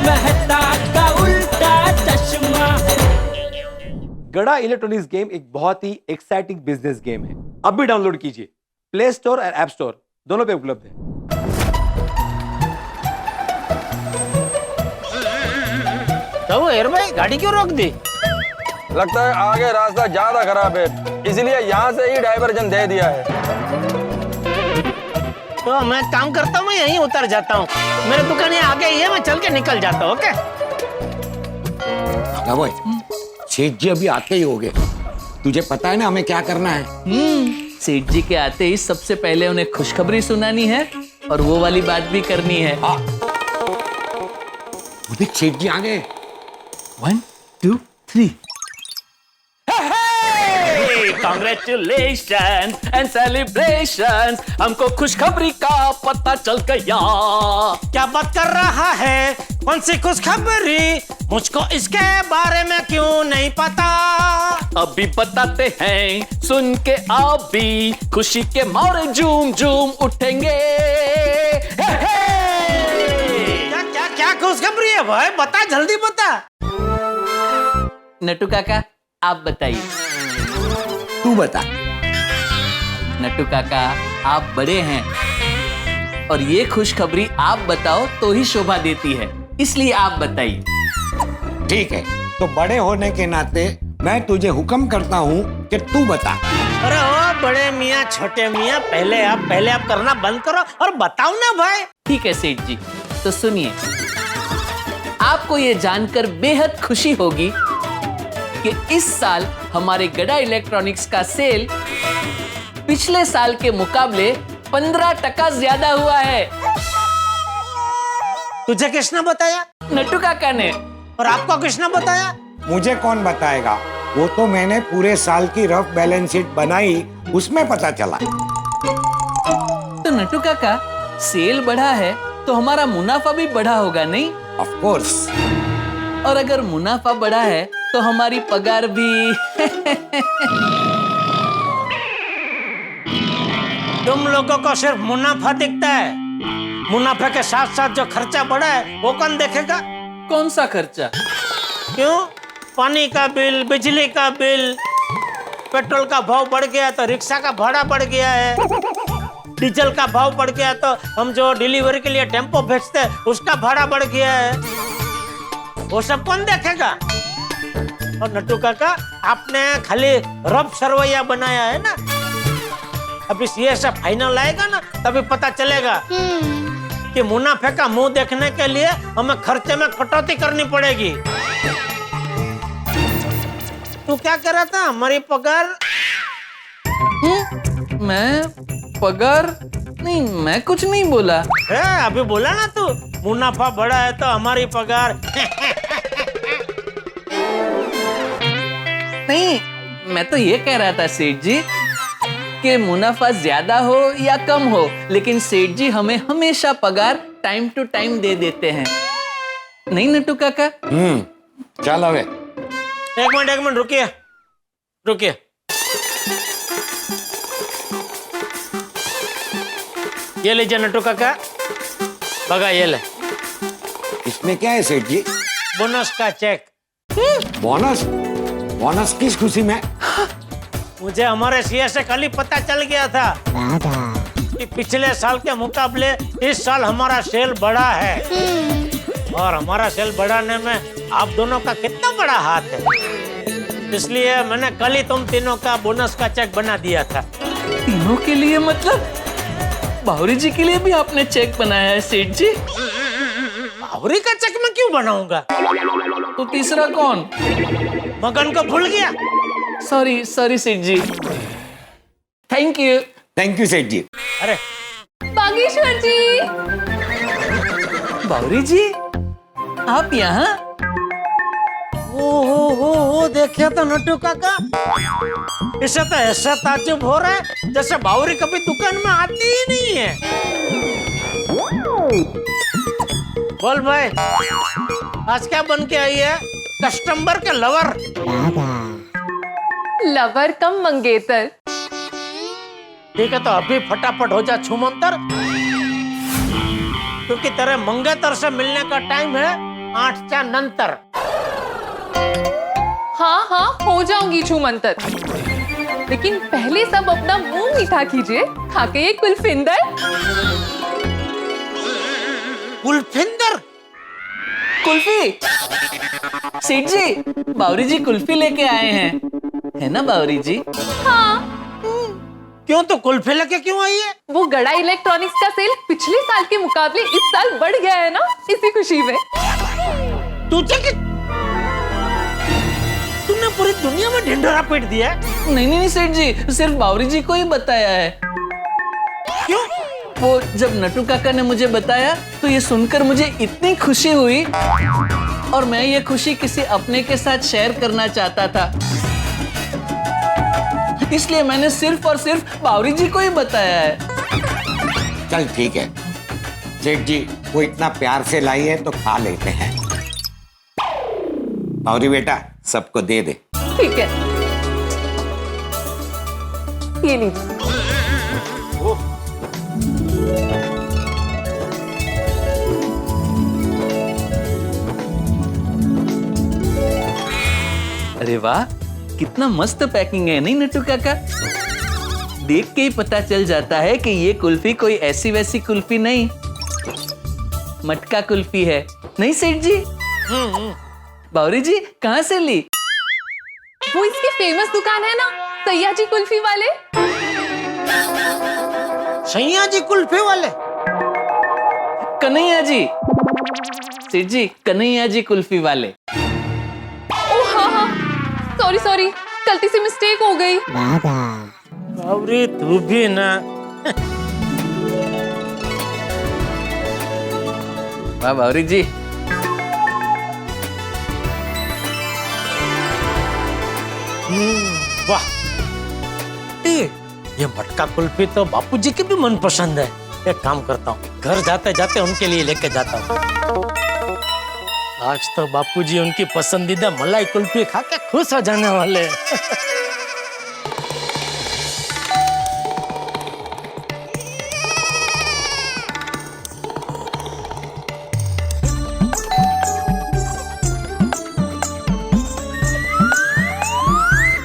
मेहता का उल्टा चश्मा। गड़ा इलेक्ट्रॉनिक्स गेम एक बहुत ही एक्साइटिंग बिजनेस गेम है। अब भी डाउनलोड कीजिए, प्ले स्टोर और ऐप स्टोर दोनों पे उपलब्ध है। तो वो यार भाई गाड़ी क्यों रोक दी? लगता है आगे रास्ता ज्यादा खराब है, इसलिए यहाँ से ही डाइवर्जन दे दिया है। तो मैं काम करता हूँ, मैं यहीं उतर जाता हूँ। मेरे दुकान यहाँ आगे ही है, मैं चल के निकल जाता हूँ। ओके भाई, सेठ जी अभी आते ही होंगे। तुझे पता है ना हमें क्या करना है? सेठ जी के आते ही सबसे पहले उन्हें खुशखबरी सुनानी है और वो वाली बात भी करनी है। वो देख सेठ जी आ गए। 1 2 3। Congratulations and celebrations, हमको खुशखबरी का पता चल गया। क्या बात कर रहा है? कौन सी खुशखबरी? मुझको इसके बारे में क्यों नहीं पता? अभी बताते हैं, सुन के आप भी खुशी के मारे झूम झूम उठेंगे। क्या क्या क्या खुशखबरी है भाई? बता, जल्दी बता। नट्टू काका आप बताइए। तू बता। नट्टू काका आप बड़े हैं और ये खुशखबरी आप बताओ तो ही शोभा देती है, इसलिए आप बताइए। ठीक है, तो बड़े होने के नाते मैं तुझे हुक्म करता हूँ कि तू बता। अरे ओ बड़े मियाँ छोटे मियाँ, पहले आप करना बंद करो और बताओ ना भाई। ठीक है सेठ जी, तो सुनिए। आपको ये जानकर बेहद खुशी होगी कि इस साल हमारे गड़ा इलेक्ट्रॉनिक्स का सेल पिछले साल के मुकाबले 15% ज्यादा हुआ है। तुझे किसने बताया? नट्टू काका ने। और आपको किसने बताया? मुझे कौन बताएगा? वो तो मैंने पूरे साल की रफ बैलेंस शीट बनाई, उसमें पता चला। तो नट्टू काका सेल बढ़ा है तो हमारा मुनाफा भी बढ़ा होगा नहीं? Of course. और अगर मुनाफा बढ़ा है तो हमारी पगार भी तुम लोगों को सिर्फ मुनाफा दिखता है, मुनाफे के साथ साथ जो खर्चा बढ़ा है वो कौन देखेगा? कौन सा खर्चा? क्यों? पानी का बिल, बिजली का बिल, पेट्रोल का भाव बढ़ गया तो रिक्शा का भाड़ा बढ़ गया है, डीजल का भाव बढ़ गया तो हम जो डिलीवरी के लिए टेम्पो भेजते हैं उसका भाड़ा बढ़ गया है। वो सब कौन देखेगा? और नट्टू काका आपने खाली रफ सरवैया बनाया है ना। अभी ये सब फाइनल आएगा ना तभी पता चलेगा कि मुनाफे का मुंह देखने के लिए हमें खर्चे में कटौती करनी पड़ेगी। तू क्या कर रहा था? हमारी पगार? मैं पगार नहीं, मैं कुछ नहीं बोला। अभी बोला ना तू, मुनाफा बढ़ा है तो हमारी पगार। नहीं, मैं तो ये कह रहा था सेठ जी कि मुनाफा ज्यादा हो या कम हो, लेकिन सेठ जी हमें हमेशा पगार टाइम टू टाइम दे देते हैं, नहीं नट्टू काका? चल हवे। एक मिनट रुकिए। ये लीजिए नट्टू काका, बगा ये ले। इसमें क्या है सेठ जी? बोनस का चेक। बोनस? बोनस किस खुशी में? मुझे हमारे सीए से कल ही पता चल गया था कि पिछले साल के मुकाबले इस साल हमारा सेल बढ़ा है, और हमारा सेल बढ़ाने में आप दोनों का कितना बड़ा हाथ है, इसलिए मैंने कल ही तुम तीनों का बोनस का चेक बना दिया था। तीनों के लिए मतलब? बाहुरी जी के लिए भी आपने चेक बनाया है सेठ जी? बाहुरी का चेक मैं क्यों बनाऊंगा? तो तीसरा कौन? मगन को भूल गया? सॉरी सेठ जी। थैंक यू सेठ जी। अरे बागेश्वर जी। बाहुरी जी आप यहाँ? ओ देखिए तो नट्टू काका, इसे तो ऐसा ताज्जुब हो रहा है जैसे बाहुरी कभी दुकान में आती ही नहीं है। बोल भाई, आज क्या बन के आई है? कस्टमर के लवर? लवर कम मंगेतर। ठीक है, तो अभी फटाफट हो जा छूमंतर, क्योंकि तेरे मंगेतर से मिलने का टाइम है 8च्या नंतर. हाँ हाँ हो जाऊंगी छूमंतर, लेकिन पहले सब अपना मुंह मीठा कीजिए खा के ये कुलफिंदर. कुलफिंदर. कुल्फी. सेठ जी, बावरी जी कुल्फी लेके आए हैं, है ना बावरी जी? हाँ, क्यों, तो कुल्फी लेके क्यों आई है? वो गड़ा इलेक्ट्रॉनिक्स का सेल पिछले साल के मुकाबले इस साल बढ़ गया है ना, इसी खुशी में. तुझे कि तुमने पूरी दुनिया में ढिंढोरा पीट दिया है? नहीं नहीं सेठ जी, सिर्फ बावरी जी को ही बताया है. क्यों? वो जब नटू काका ने मुझे बताया तो ये सुनकर मुझे इतनी खुशी हुई, और मैं ये खुशी किसी अपने के साथ शेयर करना चाहता था, इसलिए मैंने सिर्फ और सिर्फ बावरी जी को ही बताया है. चल ठीक है सेठ जी, वो इतना प्यार से लाई है तो खा लेते हैं. बावरी बेटा सबको दे दे. ठीक है, ये लीजिए. अरे वाह, कितना मस्त पैकिंग है नहीं नटू काका? देख के ही पता चल जाता है कि ये कुल्फी कोई ऐसी वैसी कुल्फी नहीं, मटका कुल्फी है, नहीं सेठ जी? बावरी जी कहाँ से ली? वो इसकी फेमस दुकान है ना, सैया जी कुल्फी वाले. सैया जी कुल्फी वाले? कन्हैया जी. सेठ जी, कन्हैया जी कुल्फी वाले. ओ हाँ हाँ, सॉरी सॉरी, गलती से मिस्टेक हो गई. बावरी तू भी ना. वाह बावरी जी. वाह, ये मटका कुल्फी तो बापूजी की भी मनपसंद है. एक काम करता हूँ, घर जाते जाते उनके लिए लेके जाता हूँ. आज तो बापूजी उनकी पसंदीदा मलाई कुल्फी खा के खुश हो जाने वाले हैं.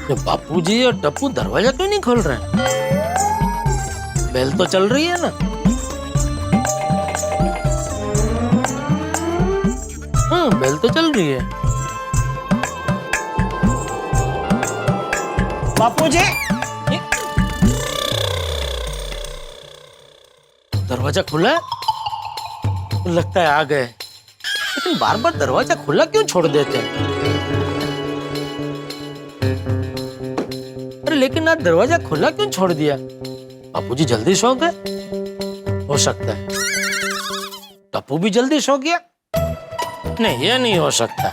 तो बापूजी और टप्पू दरवाजा क्यों नहीं खोल रहे हैं? बेल तो चल रही है ना? हाँ, बेल तो चल रही है. बापूजी, दरवाजा खुला है? लगता है आ गए, लेकिन बार बार दरवाजा खुला क्यों छोड़ देते हैं? अरे लेकिन आज दरवाजा खुला क्यों छोड़ दिया? बापूजी जल्दी सो गए? हो सकता है टप्पू भी जल्दी सो गया. नहीं, ये नहीं हो सकता.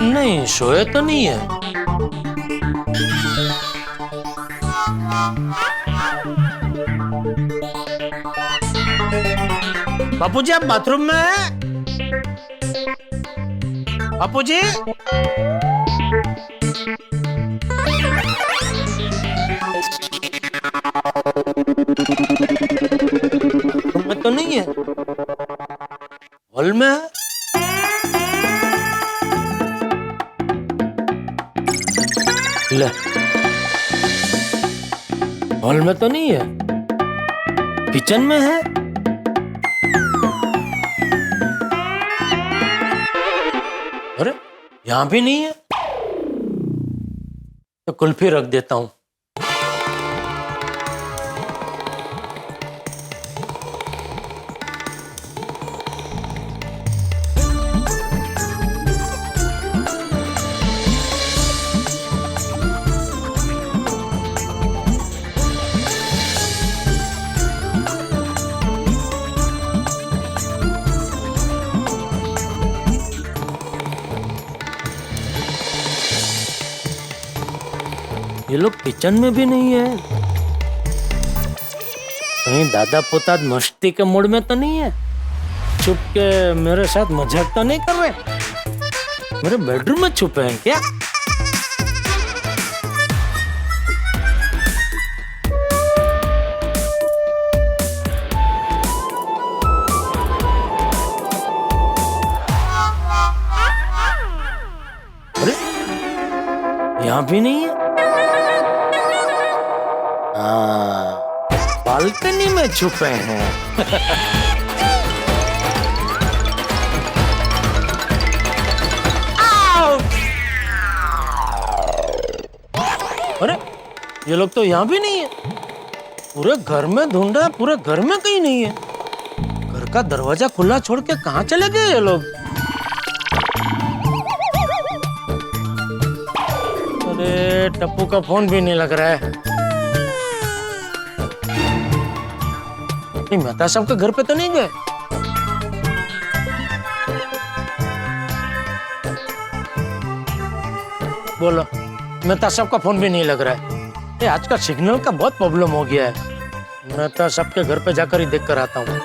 नहीं, सोए तो नहीं है. बापूजी आप बाथरूम में हैं? बापूजी? बाथरूम में तो नहीं है, हॉल में है. ले, हॉल में तो नहीं है, किचन में है. अरे यहां भी नहीं है, तो कुल्फी रख देता हूं. ये लोग किचन में भी नहीं है. कहीं दादा पोता मस्ती के मूड में तो नहीं है? छुप के मेरे साथ मजाक तो नहीं कर रहे? मेरे बेडरूम में छुपे हैं क्या? अरे यहाँ भी नहीं है। हाँ, बालकनी में छुपे हैं। अरे ये लोग तो यहाँ भी नहीं है। पूरे घर में ढूंढा, पूरे घर में कहीं नहीं है। घर का दरवाजा खुला छोड़ के कहाँ चले गए ये लोग? अरे टप्पू का फोन भी नहीं लग रहा है। मेहता साहब के घर पे तो नहीं गए? बोलो, मेहता साहब का फोन भी नहीं लग रहा है। ये आज का सिग्नल का बहुत प्रॉब्लम हो गया है। मेहता साहब के घर पे जाकर ही देख कर आता हूँ।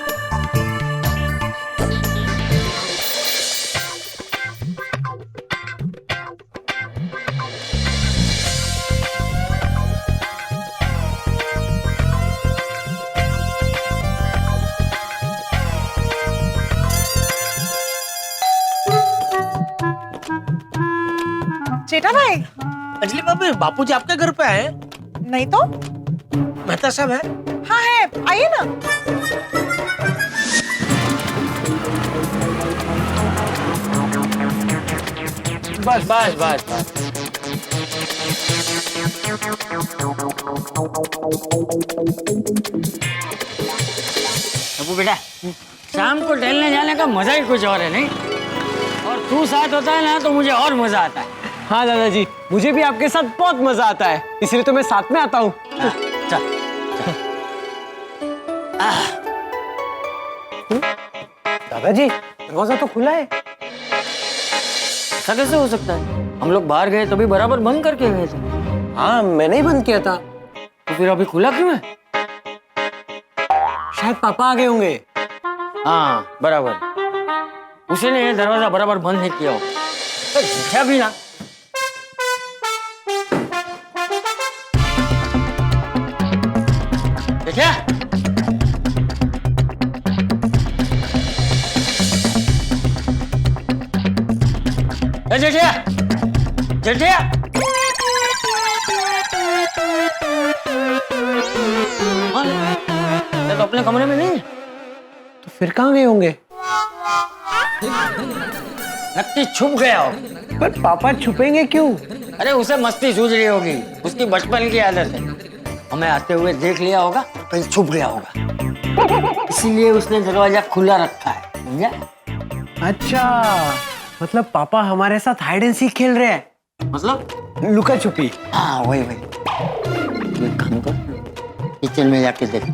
जेठा भाई, अंजलि भाभी, बापूजी आपके घर पे आए? नहीं तो। मेहता साहब है? हाँ है, आइए ना। बस बस बस बस। अबू बेटा, शाम को टहलने जाने का मजा ही कुछ और है, नहीं? और तू साथ होता है ना तो मुझे और मजा आता है। हाँ दादाजी, मुझे भी आपके साथ बहुत मजा आता है, इसलिए तो मैं साथ में आता हूँ। चल। दादाजी, दरवाजा तो खुला है। ऐसा कैसे हो सकता है? हम लोग बाहर गए तभी बराबर बंद करके गए थे। हाँ, मैंने ही बंद किया था। तो फिर अभी खुला क्यों है? शायद पापा आ गए होंगे। हाँ बराबर, उसी ने दरवाजा बराबर बंद नहीं किया हो। भी ना। देखिए, जेठिया, जेठिया, तो अपने कमरे में नहीं है। तो फिर कहाँ गए होंगे? नक्की छुप गया हो। पर पापा छुपेंगे क्यों? अरे उसे मस्ती सूझ रही होगी, उसकी बचपन की आदत है। हमें आते हुए देख लिया होगा, कहीं छुप गया होगा, इसीलिए उसने दरवाजा खुला रखा है, समझा? अच्छा, मतलब पापा हमारे साथ हाइड एंड सीक खेल रहे हैं। मतलब लुका छुपी। हाँ वही वही। तू एक काम कर, किचन में जाके देख।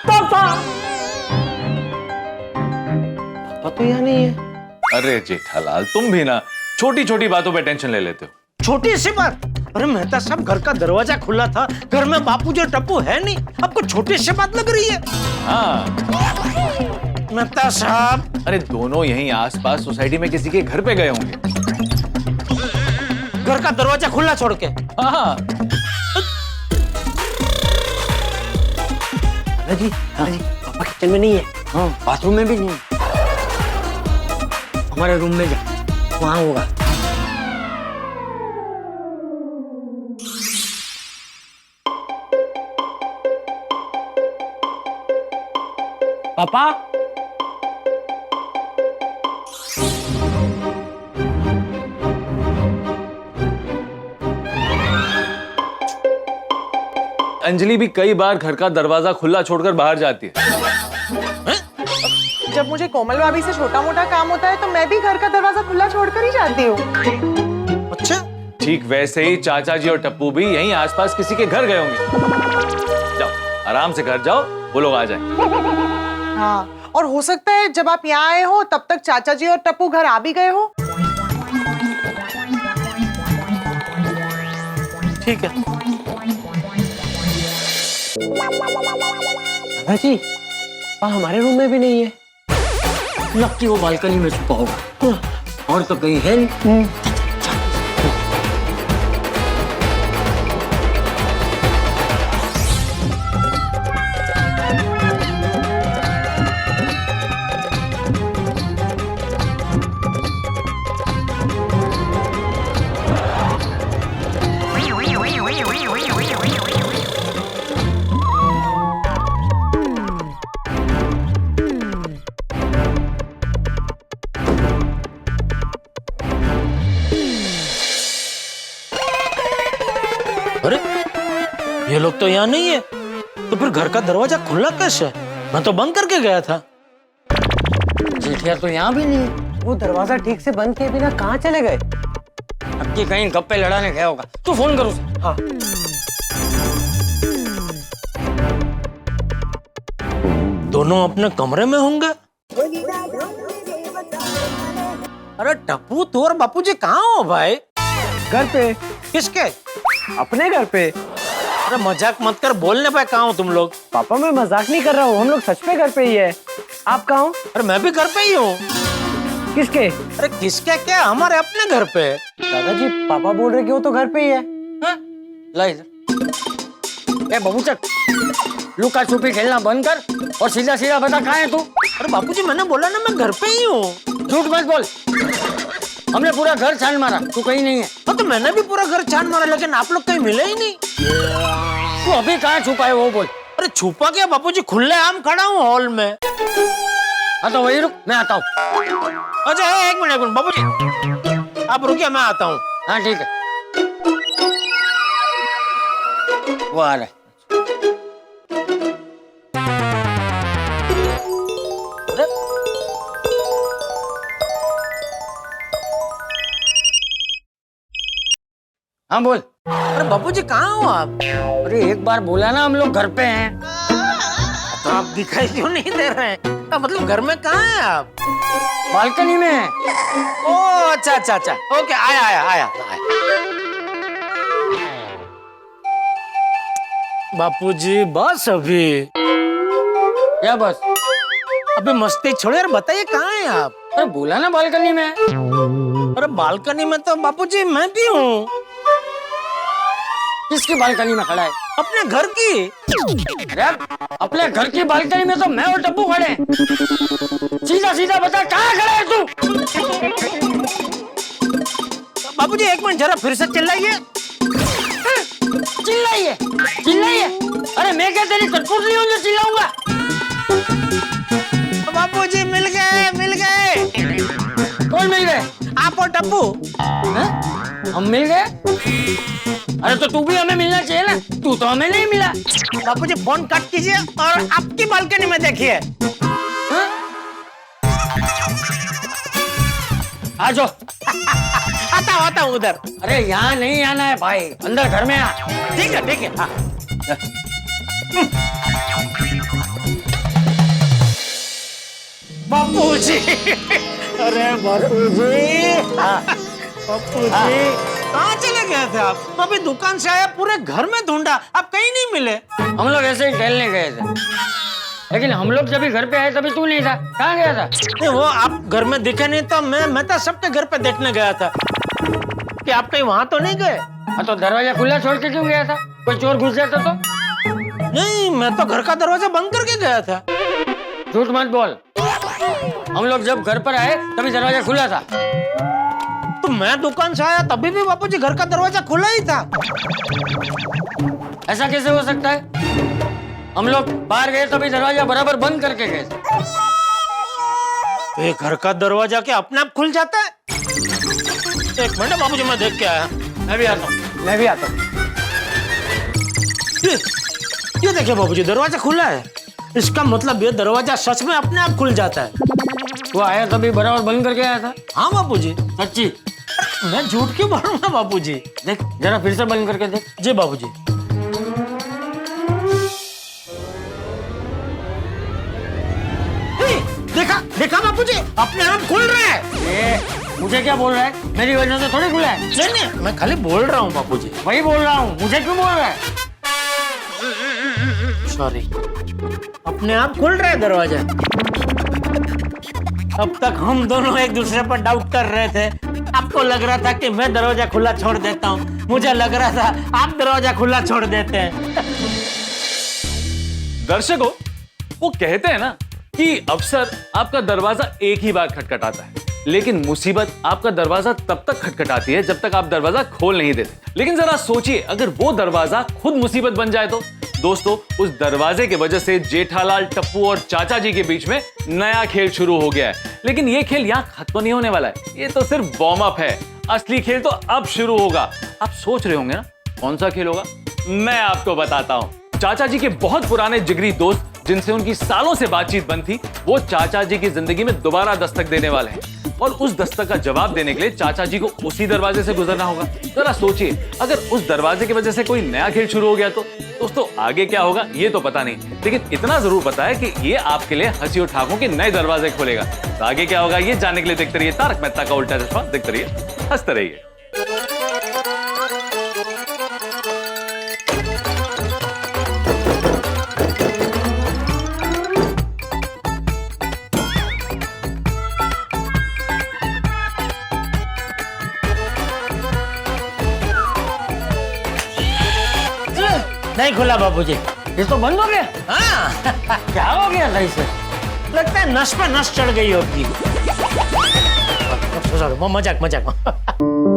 पापा तो यहाँ नहीं है। अरे जेठालाल, तुम भी ना छोटी छोटी बातों पे टेंशन ले लेते हो। छोटी सी बात? अरे मेहता साहब, घर का दरवाजा खुला था, घर में बापू जो टप्पू है नहीं, आपको छोटी सी बात लग रही है? हाँ मेहता साहब, अरे दोनों यहीं आसपास सोसाइटी में किसी के घर पे गए होंगे। घर का दरवाजा खुला छोड़ के? हाँ दादाजी, दादाजी, पापा किचन में नहीं है। हाँ, बाथरूम में भी नहीं। हमारे रूम में जा, वहां होगा। पापा, अंजलि भी कई बार घर का दरवाजा खुला छोड़कर बाहर जाती है। जब मुझे कोमल भाभी से छोटा मोटा काम होता है तो मैं भी घर का दरवाजा खुला छोड़कर ही जाती हूँ। अच्छा, ठीक वैसे ही चाचा जी और टप्पू भी यहीं आसपास किसी के घर गए होंगे। जाओ आराम से घर जाओ, वो लोग आ जाए। हाँ, और हो सकता है जब आप यहाँ आए हो तब तक चाचा जी और टप्पू घर आ भी गए हो। ठीक है। दादाजी, हमारे रूम में भी नहीं है। लक्की वो बालकनी में छुपा होगा, और तो कहीं है नहीं। अरे ये लोग तो यहाँ नहीं है, तो फिर घर का दरवाजा खुला कैसे? मैं तो बंद करके गया था। जेठिया तो यहाँ भी नहीं है। वो दरवाजा ठीक से बंद किए बिना कहाँ चले गए? नक्की कहीं गप्पे लड़ाने गया होगा। तू फोन कर उसे। हाँ। दोनों अपने कमरे में होंगे। अरे टप्पू, तू और बापूजी कहाँ हो भाई? घर पे। किसके? अपने घर पे। अरे मजाक मत कर, बोलने पे कहाँ हो तुम लोग? पापा मैं मजाक नहीं कर रहा हूँ, हम लोग सच में घर पे ही है। आप कहाँ हो? अरे मैं भी घर पे ही हूँ। किसके? अरे किसके क्या, हमारे अपने घर पे। दादाजी पापा बोल रहे कि वो तो घर पे ही है। ला इधर। ए बबूचक, लुका छुपी खेलना बंद कर और सीधा सीधा बता कहाँ है तू? अरे बापूजी मैंने बोला ना मैं घर पे ही हूँ। झूठ मत बोल। हमने पूरा घर छान मारा, तू कहीं नहीं है। हाँ तो मैंने भी पूरा घर छान मारा, लेकिन आप लोग कहीं मिले ही नहीं। तू अभी कहाँ छुपा है वो बोल। अरे छुपा क्या बापूजी, खुले आम खड़ा हूँ हॉल में। हाँ तो वही रुक, मैं आता हूँ। अच्छा एक मिनट बापूजी, आप रुकिए, मैं आता हूँ। हाँ ठीक है। वो आ रहा है। हाँ बोल। अरे बापूजी कहाँ हो आप? अरे एक बार बोला ना हम लोग घर पे हैं। तो आप दिखाई क्यों नहीं दे रहे हैं? तो मतलब घर में कहाँ हैं आप? बालकनी में है। ओ अच्छा अच्छा अच्छा, ओके, आया आया आया, आया। बापूजी बस अभी। क्या बस? अभी मस्ती छोड़े और बताइए कहाँ हैं आप? अरे बोला ना बालकनी में। अरे बालकनी में तो बापूजी मैं भी हूँ। किसकी बालकनी में खड़ा है? अपने घर की। अरे अपने घर की बालकनी में तो मैं और टप्पू खड़े हैं। सीधा सीधा बता कहाँ खड़ा है तू? बापूजी एक मिनट जरा फिर से चिल्लाइए। चिल्लाइए चिल्लाइए। अरे मैं क्या तेरी कठपुतली हूँ जो चिल्लाऊंगा? बापूजी मिल गए, मिल गए। कौन मिल गए? आप और टप्पू। हम मिल गए? अरे तो तू भी हमें मिलना चाहिए ना, तू तो हमें नहीं मिला। बापूजी फोन कट कीजिए और आपकी बालकनी में देखिए। आ जाओ। आता हूँ उधर। अरे यहाँ नहीं आना है भाई, अंदर घर में आ। ठीक है ठीक है। हाँ। बापूजी, अरे बापूजी, बापूजी कहाँ चले गए थे आप? तो अभी दुकान से आया, पूरे घर में ढूंढा, आप कहीं नहीं मिले। हम लोग ऐसे ही टहलने गए थे, लेकिन हम लोग जब घर पे आए तभी तू नहीं था। कहाँ गया था? नहीं वो आप घर में दिखे नहीं तो मैं तो सबके घर पे देखने गया था कि आप कहीं वहां तो नहीं गए। हाँ तो दरवाजा खुला छोड़ के क्यों गया था? कोई चोर घुस जाता तो? नहीं मैं तो घर का दरवाजा बंद करके गया था। झूठ मत बोल। हम लोग जब घर पर आए तभी दरवाजा खुला था। तो मैं दुकान से आया तभी भी बापूजी घर का दरवाजा खुला ही था। ऐसा कैसे हो सकता है? हम लोग बाहर गए तभी दरवाजा बराबर बंद करके गए थे। ये घर का दरवाजा क्या अपने आप खुल जाता है? एक मिनट बापूजी, मैं देख के आया। मैं भी आता हूँ। मैं भी आता हूँ। ये देखिए बापूजी, दरवाजा खुला है। इसका मतलब ये दरवाजा सच में अपने आप खुल जाता है। वो आया तभी बराबर बंद करके आया था। हाँ बापूजी। सच्ची? मैं झूठ क्यों बोलूंगा बापूजी? देख जरा फिर से बंद करके देख। जी बापूजी। देखा बापूजी, अपने आप खुल रहा है। मुझे क्या बोल रहा है? मेरी वजह से थोड़ी खुला है। नहीं, मैं खाली बोल रहा हूँ बापूजी। वही बोल रहा हूँ, मुझे क्यों बोल रहा है? सॉरी, अपने आप खुल रहा है दरवाजा। अब तक हम दोनों एक दूसरे पर डाउट कर रहे थे। आपको लग रहा था कि मैं दरवाजा खुला छोड़ देता हूँ, मुझे लग रहा था आप दरवाजा खुला छोड़ देते हैं। दर्शकों, वो कहते हैं ना कि अक्सर आपका दरवाजा एक ही बार खटखटाता है, लेकिन मुसीबत आपका दरवाजा तब तक खटखटाती है जब तक आप दरवाजा खोल नहीं देते। लेकिन जरा सोचिए, अगर वो दरवाजा खुद मुसीबत बन जाए तो? दोस्तों, उस दरवाजे की वजह से जेठालाल, टप्पू और चाचा जी के बीच में नया खेल शुरू हो गया है। लेकिन ये खेल यहाँ खत्म नहीं होने वाला है, ये तो सिर्फ वार्म अप है। असली खेल तो अब शुरू होगा। आप सोच रहे होंगे ना कौन सा खेल होगा? मैं आपको बताता हूँ। चाचा जी के बहुत पुराने जिगरी दोस्त जिनसे उनकी सालों से बातचीत बंद थी, वो चाचा जी की जिंदगी में दोबारा दस्तक देने वाले हैं। और उस दस्तक का जवाब देने के लिए चाचा जी को उसी दरवाजे से गुजरना होगा। जरा सोचिए, अगर उस दरवाजे की वजह से कोई नया खेल शुरू हो गया तो दोस्तों आगे क्या होगा ये तो पता नहीं, लेकिन इतना जरूर पता है कि ये आपके लिए हंसी और ठाकों के नए दरवाजे खोलेगा। तो आगे क्या होगा ये जानने के लिए देखते रहिए तारक मेहता का उल्टा चश्मा। देखते रहिए, हंसते रहिए। नहीं खुला बापूजी। ये तो बंद हो गया। हाँ, क्या हो गया सही से? लगता है नस पे नस चढ़ गई होगी। मजाक मजाक।